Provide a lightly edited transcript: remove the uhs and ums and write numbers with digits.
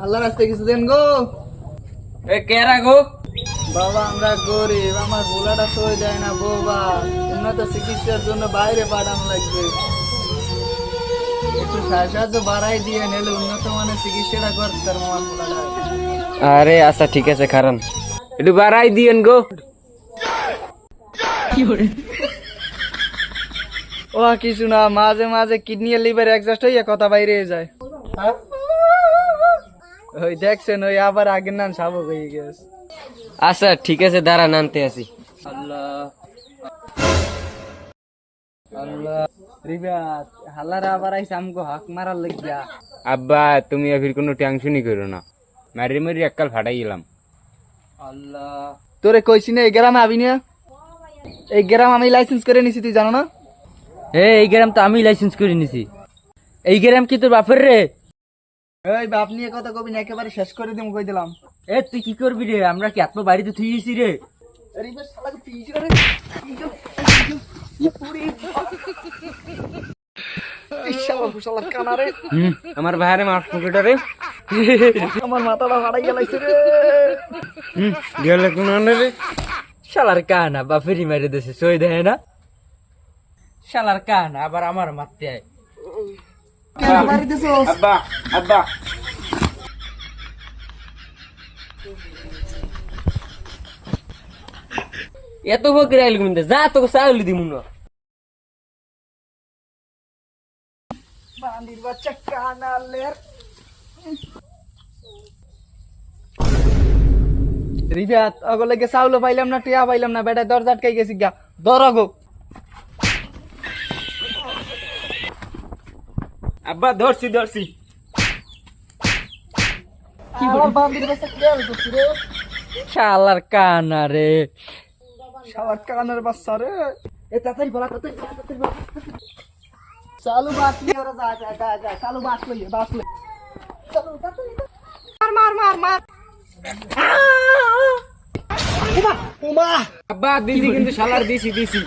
আল্লাহ রাস্তায় কিছু দেন গো। এ কেরা গো? বাবা আমরা গরিব, আমার ভোলাটা সই দেয় না বাবা, উন্নত চিকিৎসার জন্য বাইরে পাঠানো লাগবে, একটু সাহায্য বাড়াই দিয়ে নিলে উন্নত মানের চিকিৎসাটা করতে পারবো আমার ভোলাটা। আরে আচ্ছা ঠিক আছে খারান, একটু বাড়াই দিয়েন গো। ও কিছু না, মাঝে মাঝে কিডনি আর লিভার অ্যাডজাস্ট হইয়া কথা বাইরে যায়। ওই দেখছেন, ওই আবার আগের নাম স্বাভাবিক হয়ে গেছে। আচ্ছা ঠিক আছে দাঁড়ান আনতে আসি। আল্লাহ আল্লাহ, রিবাত হালারা আবার আইসা আমগো হাক মারার লাগিয়া। আব্বা তুমি আফির কোনো টেনশনই করো না, মারি মারি এককাল ফাটাই গেলাম। আল্লাহ তোরে কইছি না এই গ্রামে আবি না, এই গ্রাম আমি লাইসেন্স করে নিছি, তুই জানো না? এই গ্রাম তো আমি লাইসেন্স করে নিছি। এই গ্রাম কি তোর বাপের রে? এই বাপ নিয়ে কথা কবি না, একেবারে শেষ করে দিম কই দিলাম। এ তুই কি করবি রে? আমরা কি আত্ম বাড়িতে থুই গেছি রে? রিবাত শালাকে পিজ করে আমার ভাইরে মার পকেটে রে। আমার মাথাটা ফাটাই গেলাইছে রে। গেলে কোন রে? শালার কানা বাপেরই মেরে দেশে সই দেয় না। শালার কানা আবার আমার মারতে আয়। আব্বা আব্বা এত বকরে আইল গুনতে যা তোকে চাউলি দিমু না। বান্দির বাচ্চা কানালের। রিবাত অগলেকে চাউলও পাইলাম না, টিয়া পাইলাম না, বেটা দরজা আটকাই গেছি গা, ধর গো। আব্বা ধরছি ধরছি। আমার বান্দির বাচ্চা কেয়ার করছি রে, শালার কানা রে। শালার কানের বাচ্চা রে। এ তাড়াতাড়ি বলা তাড়াতাড়ি বলা। চালু বাসলি ওরা, যা যা যা যা, চালু বাসলি বাসলি, চালু তাড়াতাড়ি মার মার মার মার। উমা উমা আব্বা দিছি কিন্তু শালার দিছি দিছি।